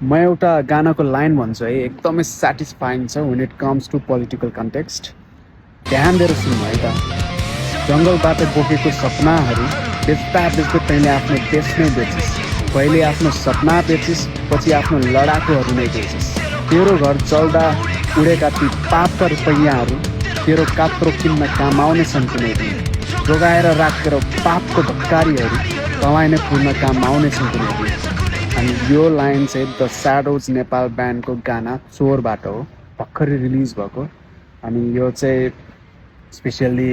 म एउटा गानाको लाइन भन्छु है, एकदमै सेटिस्फाइङ छ when it comes to political context. ध्यान दिएर सुन्नु है त। जङ्गलबाट बोकेको सपनाहरू बेच्दा बेच्दै तैँले आफ्नो देश नै बेचिस्। पहिले आफ्नो सपना बेचिस्, पछि आफ्नो लडाकुहरू नै बेचिस्। तेरो घर चल्दा उडेका ती पापका रुपैयाँहरू तेरो कात्रो किन्न काम आउनेछन् कुनै दिन। जोगाएर राखेर पापको ढक्कारीहरू तँलाई नै पुर्न काम आउनेछन् कुनै दिन। अनि यो लाइन चाहिँ द स्याडोज नेपाल ब्यान्डको गाना चोरबाट हो, भर्खरै रिलिज भएको। अनि यो चाहिँ स्पेसियल्ली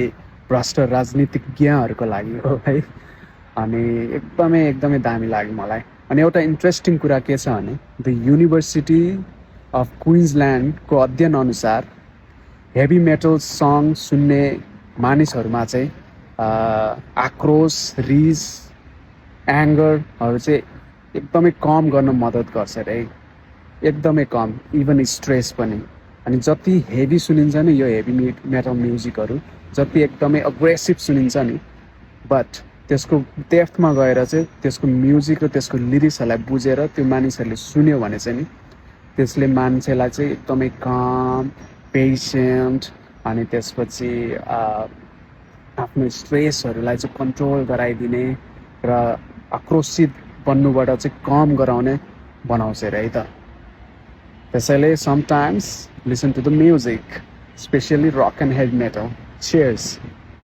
भ्रष्ट राजनीतिज्ञहरूको लागि हो है। अनि एकदमै एकदमै दामी लाग्यो मलाई। अनि एउटा इन्ट्रेस्टिङ कुरा के छ भने द युनिभर्सिटी अफ क्विन्सल्यान्डको अध्ययन अनुसार हेभी मेटल सङ सुन्ने मानिसहरूमा चाहिँ आक्रोश, रिस, एङ्गरहरू चाहिँ एकदमै कम गर्न मद्दत गर्छ रे, एकदमै कम, इभन स्ट्रेस पनि। अनि जति हेभी सुनिन्छ नि यो हेभी मेटल म्युजिकहरू, जति एकदमै अग्रेसिभ सुनिन्छ नि, बट त्यसको डेप्थमा गएर चाहिँ त्यसको म्युजिक र त्यसको लिरिक्सहरूलाई बुझेर त्यो मानिसहरूले सुन्यो भने चाहिँ नि त्यसले मान्छेलाई चाहिँ एकदमै काम, पेसेन्ट, अनि त्यसपछि आफ्नो स्ट्रेसहरूलाई चाहिँ कन्ट्रोल गराइदिने र आक्रोशित बन्नुबाट चाहिँ कम गराउने बनाउँछ रे है त। त्यसैले sometimes listen to the music, specially rock and heavy metal. Cheers.